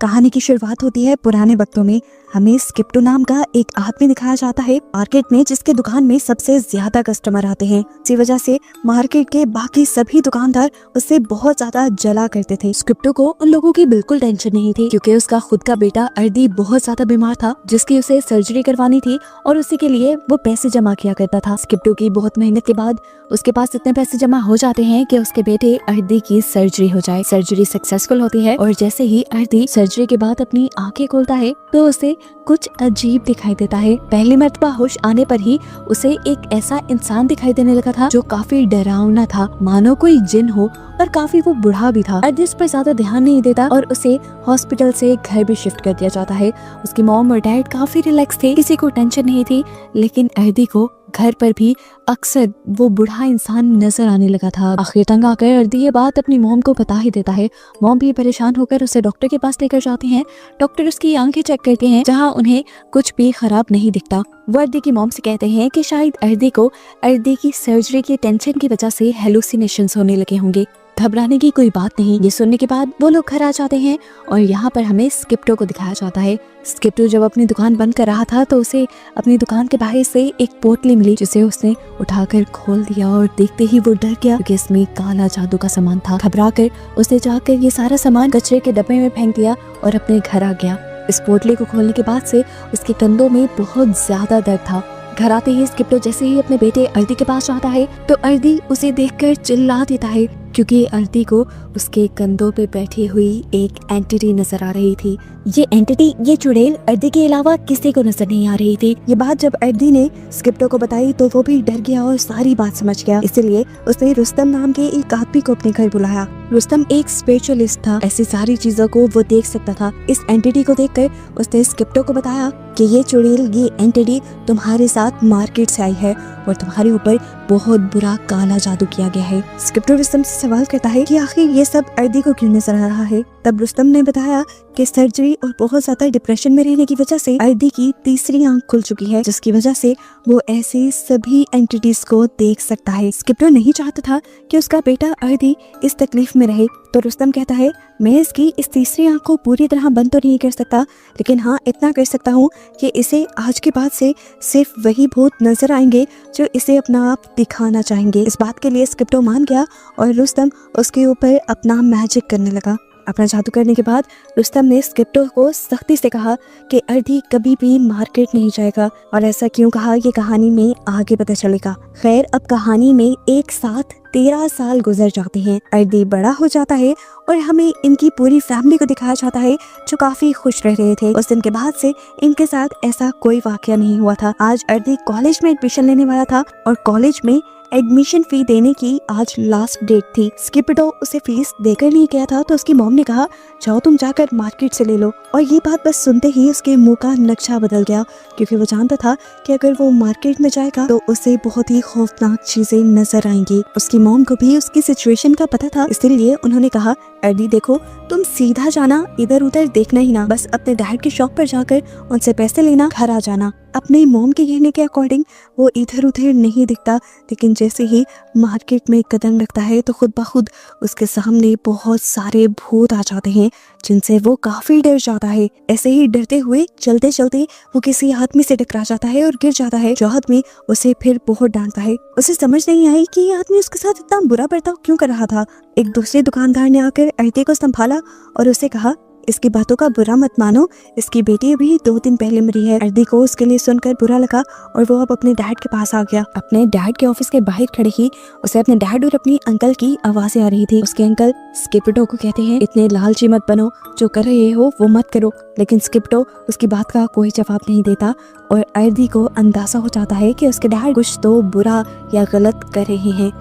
कहानी की शुरुआत होती है पुराने वक्तों में। हमें स्किप्टो नाम का एक आदमी दिखाया जाता है मार्केट में, जिसके दुकान में सबसे ज्यादा कस्टमर आते हैं। इसी वजह से मार्केट के बाकी सभी दुकानदार उससे बहुत ज्यादा जला करते थे। स्किप्टो को उन लोगों की बिल्कुल टेंशन नहीं थी, क्योंकि उसका खुद का बेटा अर्दी बहुत ज्यादा बीमार था, जिसकी उसे सर्जरी करवानी थी और उसी के लिए वो पैसे जमा किया करता था। स्किप्टो की बहुत मेहनत के बाद उसके पास इतने पैसे जमा हो जाते हैं कि उसके बेटे अर्दी की सर्जरी हो जाए। सर्जरी सक्सेसफुल होती है और जैसे ही अर्दी सर्जरी के बाद अपनी आंखें खोलता है तो उसे कुछ अजीब दिखाई देता है। पहली मर्तबा होश आने पर ही उसे एक ऐसा इंसान दिखाई देने लगा था जो काफी डरावना था, मानो कोई जिन हो, और काफी वो बूढ़ा भी था। अर्दी इस पर ज्यादा ध्यान नहीं देता और उसे हॉस्पिटल से घर भी शिफ्ट कर दिया जाता है। उसकी मॉम और डैड काफी रिलैक्स थे, किसी को टेंशन नहीं थी, लेकिन अर्दी को घर पर भी अक्सर वो बूढ़ा इंसान नजर आने लगा था। आखिर तंग आकर अर्दी ये बात अपनी मॉम को बता ही देता है। मॉम भी परेशान होकर उसे डॉक्टर के पास लेकर जाती हैं। डॉक्टर उसकी आंखें चेक करते हैं, जहां उन्हें कुछ भी खराब नहीं दिखता। वो अर्दी की मॉम से कहते हैं कि शायद अर्दी की सर्जरी की टेंशन की वजह से हेलुसिनेशंस होने लगे होंगे। घबराने की कोई बात नहीं। ये सुनने के बाद वो लोग घर आ जाते हैं और यहाँ पर हमें स्किप्टो को दिखाया जाता है। स्किप्टो जब अपनी दुकान बंद कर रहा था तो उसे अपनी दुकान के बाहर से एक पोटली मिली, जिसे उसने उठाकर खोल दिया और देखते ही वो डर गया, क्योंकि इसमें काला जादू का सामान था। घबराकर उसने जाकर ये सारा सामान कचरे के डब्बे में फेंक दिया और अपने घर आ गया। इस पोटली को खोलने के बाद से उसके कंधों में बहुत ज्यादा दर्द था। घर आते ही स्किप्टो जैसे ही अपने बेटे अर्दी के पास जाता है तो अर्दी उसे देखकर चिल्ला देता है, क्योंकि अर्दी को उसके कंधों पे बैठी हुई एक एंटिटी नजर आ रही थी। ये एंटिटी, ये चुड़ैल अर्दी के अलावा किसी को नजर नहीं आ रही थी। ये बात जब अर्दी ने स्किप्टो को बताई तो वो भी डर गया और सारी बात समझ गया। इसलिए उसने रुस्तम नाम के एक आदमी को अपने घर बुलाया। रुस्तम एक स्पिरिचुअलिस्ट था, ऐसी सारी चीजों को वो देख सकता था। इस एंटिटी को देखकर उसने स्किप्टो को बताया कि ये चुड़ैल, ये एंटिटी तुम्हारे साथ मार्केट से आई है और तुम्हारे ऊपर बहुत बुरा काला जादू किया गया है। स्किप्टो रुस्तम से सवाल करता है कि आखिर ये सब अर्दी को क्यों नजर आ रहा है। तब रुस्तम ने बताया कि सर्जरी और बहुत ज्यादा डिप्रेशन में रहने की वजह से अर्दी की तीसरी आंख खुल चुकी है, जिसकी वजह से वो ऐसे सभी एंटिटीज को देख सकता है। स्किप्टो नहीं चाहता था कि उसका बेटा अर्दी इस तकलीफ में रहे, तो रुस्तम कहता है मैं इसकी इस तीसरी आंख को पूरी तरह बंद तो नहीं कर सकता, लेकिन हाँ इतना कर सकता हूँ कि इसे आज के बाद से सिर्फ वही भूत नजर आएंगे जो इसे अपना आप दिखाना चाहेंगे। इस बात के लिए स्किप्टो मान गया और रुस्तम उसके ऊपर अपना मैजिक करने लगा। अपना जादू करने के बाद रुस्तम ने स्किप्टो को सख्ती से कहा कि अर्दी कभी भी मार्केट नहीं जाएगा, और ऐसा क्यों कहा ये कहानी में आगे पता चलेगा। खैर, अब कहानी में एक साथ 13 साल गुजर जाते हैं। अर्दी बड़ा हो जाता है और हमें इनकी पूरी फैमिली को दिखाया जाता है, जो काफी खुश रह रहे थे। उस दिन के बाद से इनके साथ ऐसा कोई वाकया नहीं हुआ था। आज अर्दी कॉलेज में एडमिशन लेने वाला था और कॉलेज में एडमिशन फी देने की आज लास्ट डेट थी। स्किप्टो उसे फीस देकर नहीं गया था, तो उसकी मॉम ने कहा जाओ तुम जाकर मार्केट से ले लो। और ये बात बस सुनते ही उसके मुंह का नक्शा बदल गया, क्योंकि वो जानता था कि अगर वो मार्केट में जाएगा तो उसे बहुत ही खौफनाक चीजें नजर आएंगी। उसकी मॉम को भी उसकी सिचुएशन का पता था, इसलिए उन्होंने कहा अर्दी देखो, तुम सीधा जाना, इधर उधर देखना ही ना, बस अपने डैड की शॉप पर जाकर उनसे पैसे लेना, घर आ जाना। अपने मॉम के कहने के अकॉर्डिंग वो इधर उधर नहीं दिखता, लेकिन जैसे ही मार्केट में कदम रखता है तो खुद ब खुद उसके सामने बहुत सारे भूत आ जाते हैं, जिनसे वो काफी डर जाता है। ऐसे ही डरते हुए चलते चलते वो किसी आदमी से टकरा जाता है और गिर जाता है, जो आदमी उसे फिर बहुत डांटता है। उसे समझ नहीं आई कि ये आदमी उसके साथ इतना बुरा बर्ताव क्यों कर रहा था। एक दूसरे दुकानदार ने आकर अर्दी को संभाला और उसे कहा इसकी बातों का बुरा मत मानो, इसकी बेटी अभी 2 दिन पहले मरी है। अर्दी को उसके लिए सुनकर बुरा लगा और वो अब अपने डैड के पास आ गया। अपने डैड के ऑफिस के बाहर खड़े ही उसे अपने डैड और अपनी अंकल की आवाजें आ रही थी। उसके अंकल स्किप्टो को कहते हैं इतने लालची मत बनो, जो कर रहे हो वो मत करो। लेकिन स्किप्टो उसकी बात का कोई जवाब नहीं देता और अर्दी को अंदाजा हो जाता है कि उसके डैड कुछ तो बुरा या गलत कर रहे हैं।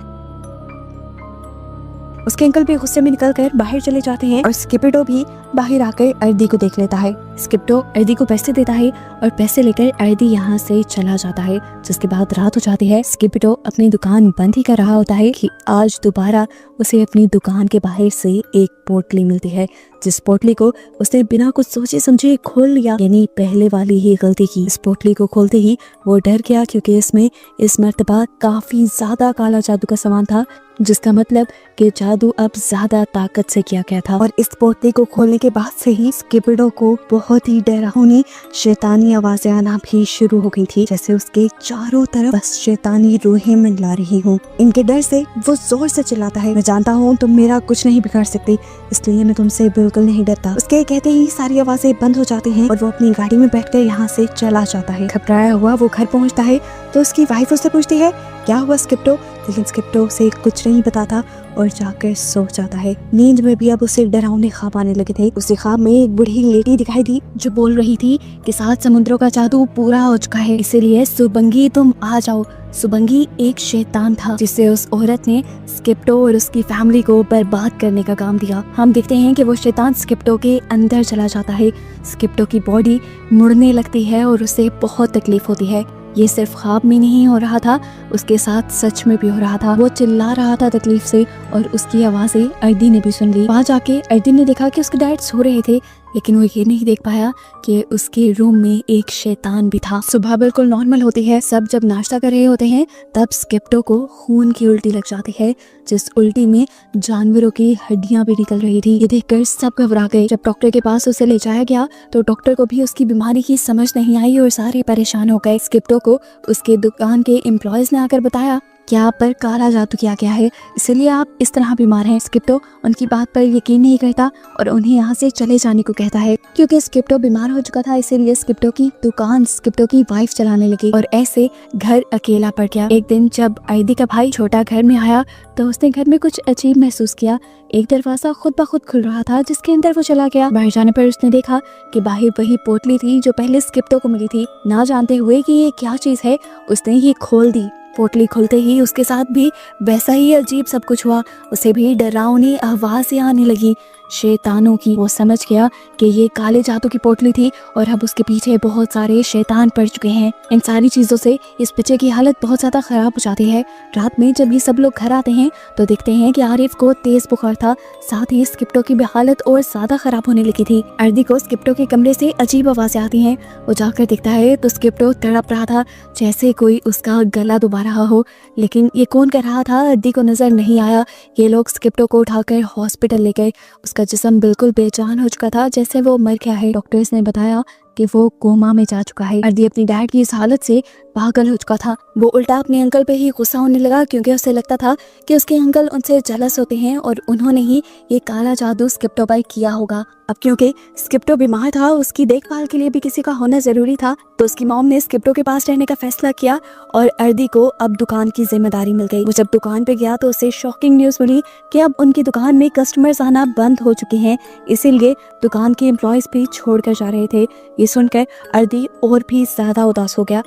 उसके अंकल भी गुस्से में निकलकर बाहर चले जाते हैं और स्किप्टो भी बाहर आकर अर्दी को देख लेता है। स्किप्टो अर्दी को पैसे देता है और पैसे लेकर अर्दी यहाँ से चला जाता है। जिसके बाद रात हो जाती है। स्किप्टो अपनी दुकान बंद ही कर रहा होता है कि आज दोबारा उसे अपनी दुकान के बाहर से एक पोटली मिलती है, जिस पोटली को उसने बिना कुछ सोचे समझे खोल लिया, यानी पहले वाली ही गलती की। इस पोटली को खोलते ही वो डर गया, क्योंकि इसमें इस मर्तबा काफी ज्यादा काला जादू का सामान था, जिसका मतलब कि जादू अब ज्यादा ताकत से किया गया था। और इस पोटली को खोलने होने के बाद से ही स्किपिडो को बहुत ही डरावनी शैतानी आवाजें आना भी शुरू हो गई थी, जैसे उसके चारों तरफ बस शैतानी रूहें मंडरा रही हूँ। इनके डर से वो जोर से चिल्लाता है, मैं जानता हूँ तुम मेरा कुछ नहीं बिगाड़ सकते, इसलिए मैं तुमसे बिल्कुल नहीं डरता। उसके कहते ही सारी आवाजें बंद हो जाती हैं और वो अपनी गाड़ी में बैठकर यहाँ से चला जाता है। घबराया हुआ वो घर पहुँचता है तो उसकी वाइफ उससे पूछती है क्या हुआ स्किप्टो, लेकिन स्किप्टो उसे कुछ नहीं बताता और जाकर सो जाता है। नींद में भी अब उसे डरावने ख्वाब आने लगे थे। उसे ख्वाब में एक बूढ़ी लेडी दिखाई दी जो बोल रही थी कि 7 समुद्रों का जादू पूरा हो चुका है, इसीलिए सुबंगी तुम आ जाओ। सुबंगी एक शैतान था जिससे उस औरत ने स्किप्टो और उसकी फैमिली को बर्बाद करने का काम दिया। हम देखते हैं कि वो शैतान स्किप्टो के अंदर चला जाता है। स्किप्टो की बॉडी मुड़ने लगती है और उसे बहुत तकलीफ होती है। ये सिर्फ ख्वाब में नहीं हो रहा था, उसके साथ सच में भी हो रहा था। वो चिल्ला रहा था तकलीफ से और उसकी आवाजें अर्दी ने भी सुन ली। वहाँ जाके अर्दी ने देखा कि उसके डैड सो रहे थे, लेकिन वो ये नहीं देख पाया कि उसके रूम में एक शैतान भी था। सुबह बिल्कुल नॉर्मल होती है, सब जब नाश्ता कर रहे होते हैं तब स्किप्टो को खून की उल्टी लग जाती है, जिस उल्टी में जानवरों की हड्डियां भी निकल रही थी। ये देखकर सब घबरा गए। जब डॉक्टर के पास उसे ले जाया गया तो डॉक्टर को भी उसकी बीमारी की समझ नहीं आई और सारे परेशान हो गए। स्किप्टो को उसके दुकान के एम्प्लॉयज ने आकर बताया कि आप पर काला जादू किया गया है, इसलिए आप इस तरह बीमार हैं। स्किप्टो उनकी बात पर यकीन नहीं करता और उन्हें यहाँ से चले जाने को कहता है। क्योंकि स्किप्टो बीमार हो चुका था, इसीलिए स्किप्टो की दुकान स्किप्टो की वाइफ चलाने लगी और ऐसे घर अकेला पड़ गया। एक दिन जब अर्दी का भाई छोटा घर में आया तो उसने घर में कुछ अजीब महसूस किया। एक दरवाजा खुद ब खुद खुल रहा था जिसके अंदर वो चला गया। बाहर जाने पर उसने देखा कि बाहर वही पोटली थी जो पहले स्किप्टो को मिली थी। ना जानते हुए कि ये क्या चीज है, उसने ये खोल दी। पोटली खुलते ही उसके साथ भी वैसा ही अजीब सब कुछ हुआ। उसे भी डरावनी आवाजें आने लगी शैतानों की। वो समझ गया कि ये काले जादू की पोटली थी और अब उसके पीछे बहुत सारे शैतान पड़ चुके हैं। इन सारी चीजों से इस बच्चे की हालत बहुत ज्यादा खराब हो जाती है। रात में जब ये सब लोग घर आते हैं तो देखते हैं कि आरिफ को तेज बुखार था, साथ ही स्किप्टो की भी हालत और ज्यादा खराब होने लगी थी। अर्दी को स्किप्टो के कमरे से अजीब आवाजें आती हैं। वो जाकर देखता है तो स्किप्टो तड़प रहा था जैसे कोई उसका गला दबा रहा हो, लेकिन ये कौन कर रहा था अर्दी को नजर नहीं आया। ये लोग स्किप्टो को उठाकर हॉस्पिटल ले गए। उसका जिस्म बिल्कुल बेजान हो चुका था, जैसे वो मर गया है। डॉक्टर्स ने बताया कि वो कोमा में जा चुका है। अर्दी अपनी डैड की इस हालत से पागल हो चुका था। वो उल्टा अपने अंकल पे ही गुस्सा होने लगा क्योंकि उसे लगता था कि उसके अंकल उनसे जेलस होते हैं और उन्होंने ही ये काला जादू स्किप्टो पर किया होगा। अब क्योंकि स्किप्टो बीमार था, उसकी देखभाल के लिए भी किसी का होना जरूरी था, तो उसकी मॉम ने स्किप्टो के पास रहने का फैसला किया और अर्दी को अब दुकान की जिम्मेदारी मिल गई। वो जब दुकान पे गया तो उसे शॉकिंग न्यूज मिली कि अब उनकी दुकान में कस्टमर्स आना बंद हो चुके हैं, इसीलिए दुकान के एम्प्लॉयज भी छोड़कर जा रहे थे। ये सुनकर अर्दी और भी ज्यादा उदास हो गया।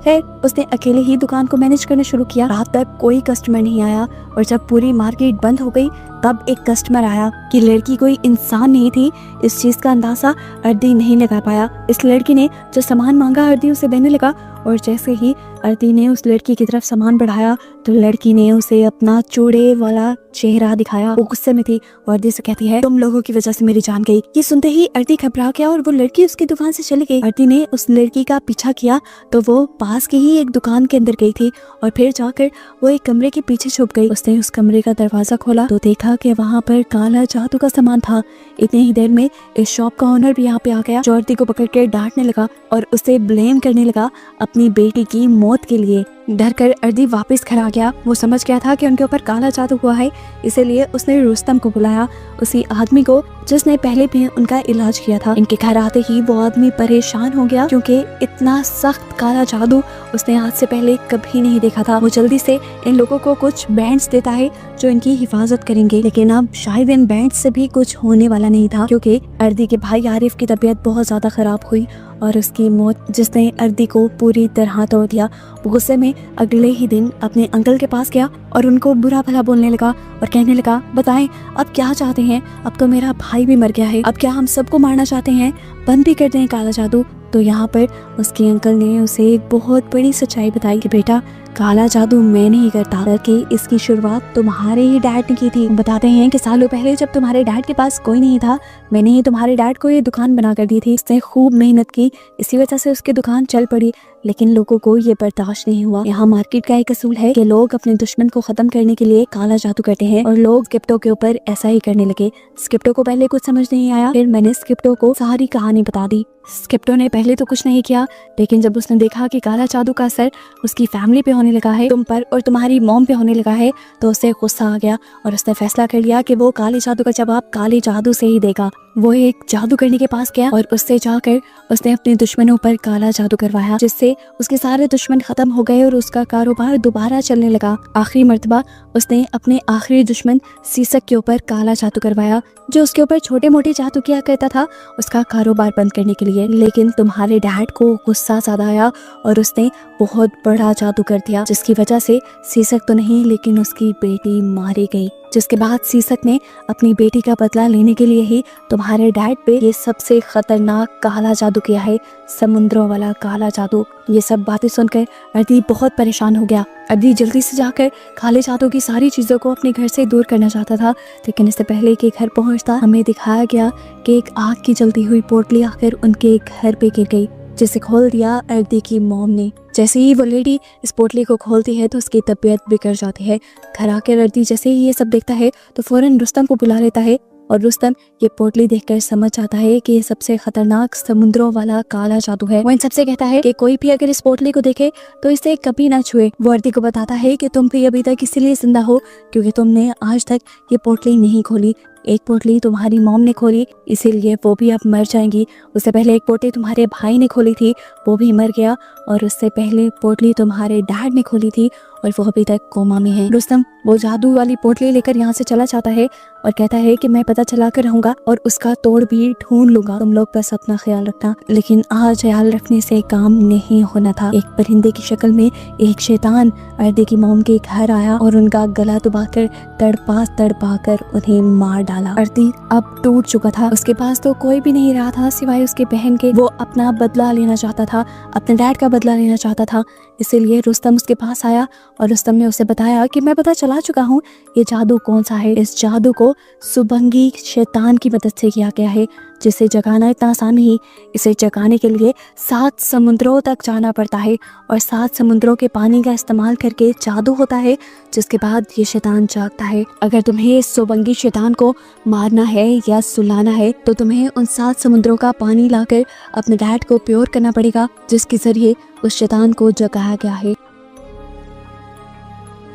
फिर उसने अकेले ही दुकान को मैनेज करना शुरू किया। रात तक कोई कस्टमर नहीं आया और जब पूरी मार्केट बंद हो गई तब एक कस्टमर आया कि लड़की कोई इंसान नहीं थी। इस चीज का अंदाजा अर्दी नहीं लगा पाया। इस लड़की ने जो सामान मांगा अर्दी उसे देने लगा और जैसे ही अर्दी ने उस लड़की की तरफ सामान बढ़ाया तो लड़की ने उसे अपना चूड़े वाला चेहरा दिखाया। वो गुस्से में थी और अर्दी से कहती है तुम लोगों की वजह से मेरी जान गई। ये सुनते ही अर्दी घबरा गया और वो लड़की उसकी दुकान से चली गई। अर्दी ने उस लड़की का पीछा किया तो वो पास की ही एक दुकान के अंदर गई थी और फिर जाकर वो एक कमरे के पीछे छुप गई। उसने उस कमरे का दरवाजा खोला तो देखा कि वहाँ पर काला जादू का सामान था। इतनी ही देर में इस शॉप का ओनर भी यहाँ पे आ गया जो अर्दी को पकड़ के डांटने लगा और उसे ब्लेम करने लगा अपनी बेटी की मौत के लिए। डर कर अर्दी वापस घर आ गया। वो समझ गया था कि उनके ऊपर काला जादू हुआ है, इसीलिए उसने रुस्तम को बुलाया, उसी आदमी को जिसने पहले भी उनका इलाज किया था। इनके घर आते ही वो आदमी परेशान हो गया क्योंकि इतना सख्त काला जादू उसने आज से पहले कभी नहीं देखा था। वो जल्दी से इन लोगों को कुछ बैंड्स देता है जो इनकी हिफाजत करेंगे, लेकिन अब शायद इन बैंड से भी कुछ होने वाला नहीं था क्योंकि अर्दी के भाई आरिफ की तबीयत बहुत ज्यादा खराब हुई और उसकी मौत जिसने अर्दी को पूरी तरह तोड़ दिया। वो गुस्से में अगले ही दिन अपने अंकल के पास गया और उनको बुरा भला बोलने लगा और कहने लगा बताएं अब क्या चाहते हैं, अब तो मेरा भाई भी मर गया है, अब क्या हम सबको मारना चाहते हैं, बंद भी कर दें काला जादू। तो यहाँ पर उसके अंकल ने उसे एक बहुत बड़ी सच्चाई बताई कि बेटा काला जादू मैं नहीं करता, बल्कि इसकी शुरुआत तुम्हारे ही डैड ने की थी। बताते हैं कि सालों पहले जब तुम्हारे डैड के पास कोई नहीं था, मैंने ही तुम्हारे डैड को ये दुकान बना कर दी थी। उसने खूब मेहनत की, इसी वजह से उसकी दुकान चल पड़ी, लेकिन लोगों को ये बर्दाश्त नहीं हुआ। यहाँ मार्केट का एक असूल है कि लोग अपने दुश्मन को खत्म करने के लिए काला जादू करते हैं और लोग स्किप्टो के ऊपर ऐसा ही करने लगे। स्किप्टो को पहले कुछ समझ नहीं आया, फिर मैंने स्किप्टो को सारी कहानी बता दी। स्किप्टो ने पहले तो कुछ नहीं किया, लेकिन जब उसने देखा कि काला जादू का असर उसकी फैमिली पे होने लगा है, तुम पर और तुम्हारी मॉम पे होने लगा है, तो उसे गुस्सा आ गया और उसने फैसला कर लिया कि वो काले जादू का जवाब काले जादू से ही देगा। वो एक जादूगरनी के पास गया और उससे जाकर उसने अपने दुश्मनों पर काला जादू करवाया, जिससे उसके सारे दुश्मन खत्म हो गए और उसका कारोबार दोबारा चलने लगा। आखिरी मर्तबा उसने अपने आखिरी दुश्मन सीसक के ऊपर काला जादू करवाया, जो उसके ऊपर छोटे मोटे जादू किया करता था उसका कारोबार बंद करने के लिए। लेकिन तुम्हारे डैड को गुस्सा ज्यादा आया और उसने बहुत बड़ा जादू कर दिया, जिसकी वजह से सीसक तो नहीं लेकिन उसकी बेटी मारी गई। जिसके बाद सीसक ने अपनी बेटी का बदला लेने के लिए ही तुम्हारे डैड पे ये सबसे खतरनाक काला जादू किया है, समुद्रों वाला काला जादू। ये सब बातें सुनकर अर्दी बहुत परेशान हो गया। अर्दी जल्दी से जाकर काले जादू की सारी चीज़ों को अपने घर से दूर करना चाहता था, लेकिन इससे पहले कि घर पहुंचता हमें दिखाया गया कि एक आग की जलती हुई पोटली आकर उनके घर पे गिर गई, जिसे खोल दिया अर्दी की मॉम ने। जैसे ही वो लेडी इस पोटली को खोलती है तो उसकी तबीयत बिगड़ जाती है। घर आकर अर्दी जैसे ही ये सब देखता है तो फौरन रुस्तम को बुला लेता है और रुस्तम ये पोटली देखकर समझ जाता है कि ये सबसे खतरनाक समुद्रों वाला काला जादू है। वो इन सबसे कहता है कि कोई भी अगर इस पोटली को देखे तो इसे कभी ना छुए। वो अर्दी को बताता है कि तुम भी अभी तक इसीलिए जिंदा हो क्योंकि तुमने आज तक ये पोटली नहीं खोली। एक पोटली तुम्हारी मॉम ने खोली, इसीलिए वो भी अब मर जाएंगी। उससे पहले एक पोटली तुम्हारे भाई ने खोली थी, वो भी मर गया, और उससे पहले पोटली तुम्हारे डैड ने खोली थी और वो अभी तक कोमा में है। रुस्तम वो जादू वाली पोटली लेकर यहाँ से चला जाता है और कहता है कि मैं पता चला कर रहूंगा और उसका तोड़ भी ढूंढ लूंगा, तुम लोग बस अपना ख्याल रखना। लेकिन आज ख्याल रखने से काम नहीं होना था। एक परिंदे की शक्ल में एक शैतान अर्दी की मॉम के घर आया और उनका गला दबाकर तड़पा कर उन्हें मार डाला। अर्दी अब टूट चुका था, उसके पास तो कोई भी नहीं रहा था सिवाय उसके बहन के। वो अपना बदला लेना चाहता था, अपने डैड का बदला लेना चाहता था। इसीलिए रुस्तम उसके पास आया और रुस्तम ने उसे बताया कि मैं पता चला चुका हूँ ये जादू कौन सा है। इस जादू को सुबंगी शैतान की मदद से किया गया है, जिसे जगाना इतना आसान नहीं। इसे जगाने के लिए 7 समुद्रों तक जाना पड़ता है और 7 समुद्रों के पानी का इस्तेमाल करके जादू होता है, जिसके बाद ये शैतान जागता है। अगर तुम्हें इस सुबंगी शैतान को मारना है या सुलाना है तो तुम्हें उन 7 समुद्रों का पानी लाकर अपने डैड को प्योर करना पड़ेगा, जिसके जरिए उस शैतान को जगाया गया है।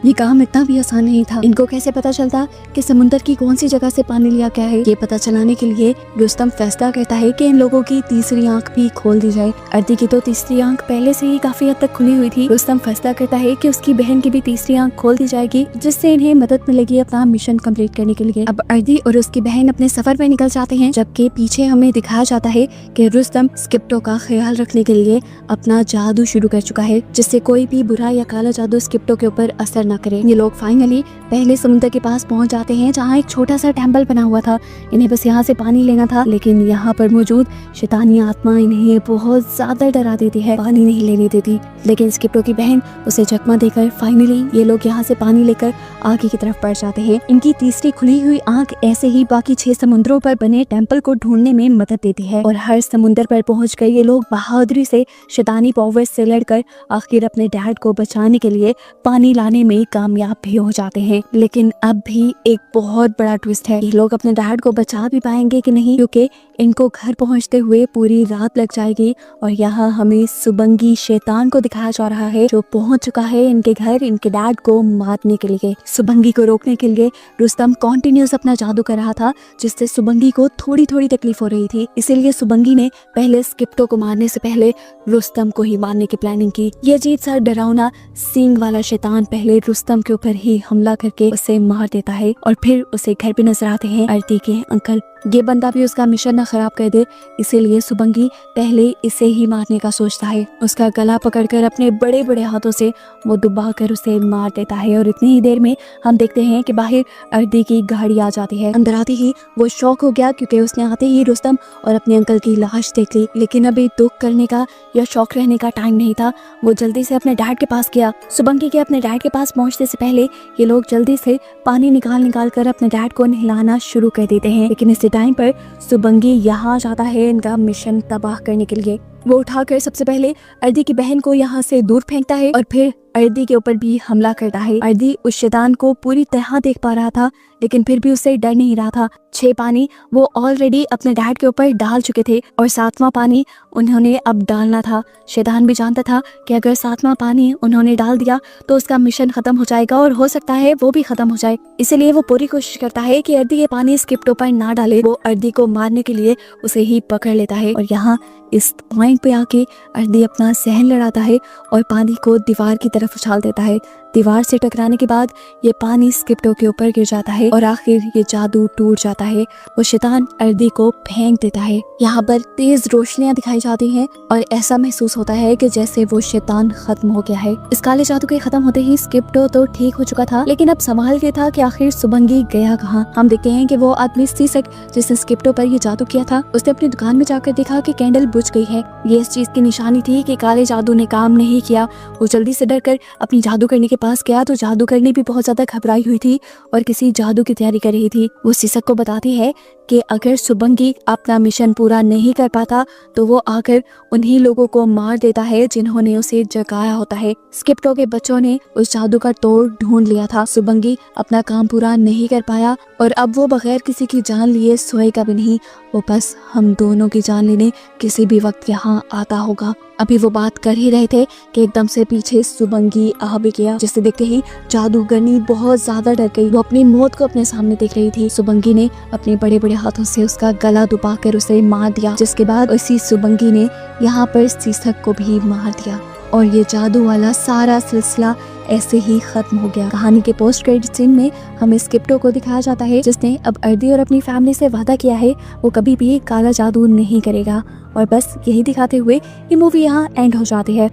ये काम इतना भी आसान नहीं था। इनको कैसे पता चलता कि समुद्र की कौन सी जगह से पानी लिया गया है? ये पता चलाने के लिए रुस्तम फैसला करता है कि इन लोगों की तीसरी आंख भी खोल दी जाए। अर्दी की तो तीसरी आंख पहले से ही काफी हद तक खुली हुई थी। रुस्तम फैसला करता है कि उसकी बहन की भी तीसरी आंख खोल दी जाएगी, जिससे इन्हें मदद मिलेगी अपना मिशन कंप्लीट करने के लिए। अब अर्दी और उसकी बहन अपने सफर पे निकल जाते हैं, जबकि पीछे हमें दिखाया जाता है कि रुस्तम स्किप्टो का ख्याल रखने के लिए अपना जादू शुरू कर चुका है, जिससे कोई भी बुरा या काला जादू स्किप्टो के ऊपर असर न करे। ये लोग फाइनली पहले समुद्र के पास पहुंच जाते हैं, जहाँ एक छोटा सा टेम्पल बना हुआ था। इन्हें बस यहाँ से पानी लेना था, लेकिन यहाँ पर मौजूद शैतानी आत्मा इन्हें बहुत ज्यादा डरा देती है, पानी नहीं लेने देती। लेकिन स्किप्टो की बहन उसे चकमा देकर फाइनली ये लोग यहाँ से पानी लेकर आगे की तरफ बढ़ जाते हैं। इनकी तीसरी खुली हुई आंख ऐसे ही बाकी 6 समुद्रों पर बने टेम्पल को ढूंढने में मदद देती है और हर समुद्र पर पहुँच कर ये लोग बहादुरी से शैतानी पावर्स से लड़कर आखिर अपने डैड को बचाने के लिए पानी लाने में कामयाब भी हो जाते हैं। लेकिन अब भी एक बहुत बड़ा ट्विस्ट है, ये लोग अपने डैड को बचा भी पाएंगे कि नहीं, क्योंकि इनको घर पहुंचते हुए पूरी रात लग जाएगी। और यहाँ हमें सुबंगी शैतान को दिखाया जा रहा है, जो पहुंच चुका है इनके घर इनके डैड को मारने के लिए। सुबंगी को रोकने के लिए रुस्तम कॉन्टिन्यूस अपना जादू कर रहा था, जिससे सुबंगी को थोड़ी थोड़ी तकलीफ हो रही थी। इसीलिए सुबंगी ने पहले स्किप्टो को मारने से पहले रुस्तम को ही मारने की प्लानिंग की। ये अजीब सा डरावना सींग वाला शैतान पहले रुस्तम के ऊपर ही हमला करके उसे मार देता है और फिर उसे घर पे नजर आते हैं अर्दी के अंकल। ये बंदा भी उसका मिशन न खराब कर दे, इसीलिए सुबंगी पहले इसे ही मारने का सोचता है। उसका गला पकड़कर अपने बड़े बड़े हाथों से वो दुबा कर उसे मार देता है और इतनी ही देर में हम देखते हैं कि बाहर अर्दी की गाड़ी आ जाती है। अंदर आती ही वो शौक हो गया, क्योंकि उसने आते ही रुस्तम और अपने अंकल की लाश देख ली। लेकिन अभी दुख करने का या शौक रहने का टाइम नहीं था। वो जल्दी से अपने डैड के पास गया। सुबंगी के अपने डैड के पास पहुंचने से पहले ये लोग जल्दी से पानी निकाल कर अपने डैड को नहलाना शुरू कर देते हैं। लेकिन इस टाइम पर सुबंगी यहाँ जाता है इनका मिशन तबाह करने के लिए। वो उठाकर सबसे पहले अर्दी की बहन को यहाँ से दूर फेंकता है और फिर अर्दी के ऊपर भी हमला करता है। अर्दी उस शैतान को पूरी तरह देख पा रहा था, लेकिन फिर भी उससे डर नहीं रहा था। 6 पानी वो ऑलरेडी अपने डैड के ऊपर डाल चुके थे और 7वां पानी उन्होंने अब डालना था। शैतान भी जानता था कि अगर 7वां पानी उन्होंने डाल दिया तो उसका मिशन खत्म हो जाएगा और हो सकता है वो भी खत्म हो जाए। इसलिए वो पूरी कोशिश करता है कि अर्दी ये पानी स्किप्टो पर ना डाले। वो अर्दी को मारने के लिए उसे ही पकड़ लेता है और यहाँ इस पॉइंट पे आके अर्दी अपना सहन लड़ाता है और पानी को दीवार की तरफ उछाल देता है। दीवार से टकराने के बाद ये पानी स्किप्टो के ऊपर गिर जाता है और आखिर ये जादू टूट जाता है। वो शैतान अर्दी को फेंक देता है। यहाँ पर तेज रोशनियां दिखाई जाती हैं और ऐसा महसूस होता है कि जैसे वो शैतान खत्म हो गया है। इस काले जादू के खत्म होते ही स्किप्टो तो ठीक हो चुका था, लेकिन अब सवाल ये था कि आखिर सुबंगी गया कहाँ। हम देखते हैं कि वो आदमी सीसक जिसने स्किप्टो पर ये जादू किया था, उसने अपनी दुकान में जाकर देखा कि कैंडल बुझ गई है। ये इस चीज की निशानी थी कि काले जादू ने काम नहीं किया। वो जल्दी से डरकर अपनी जादू करने के पास गया तो जादू करने भी बहुत ज्यादा घबराई हुई थी और किसी जादू की तैयारी कर रही थी। वो सीसक को बताती है कि अगर सुबंगी अपना मिशन पूरा नहीं कर पाता तो वो आकर उन्हीं लोगों को मार देता है जिन्होंने उसे जगाया होता है। स्किप्टो के बच्चों ने उस जादू का तोड़ ढूंढ लिया था। सुबंगी अपना काम पूरा नहीं कर पाया और अब वो बगैर किसी की जान लिए सोएगा भी नहीं। वो बस हम दोनों की जान लेने किसी भी वक्त यहाँ आता होगा। अभी वो बात कर ही रहे थे कि एकदम से पीछे सुबंगी आ भी गया, जिसे देखते ही जादूगरनी बहुत ज्यादा डर गई। वो अपनी मौत को अपने सामने देख रही थी। सुबंगी ने अपने बड़े बड़े हाथों से उसका गला दबाकर उसे मार दिया, जिसके बाद उसी सुबंगी ने यहाँ पर सीसक को भी मार दिया और ये जादू वाला सारा सिलसिला ऐसे ही खत्म हो गया। कहानी के पोस्ट क्रेडिट सीन में हमें स्किप्टो को दिखाया जाता है, जिसने अब अर्दी और अपनी फैमिली से वादा किया है वो कभी भी काला जादू नहीं करेगा। और बस यही दिखाते हुए ये मूवी यहाँ एंड हो जाती है।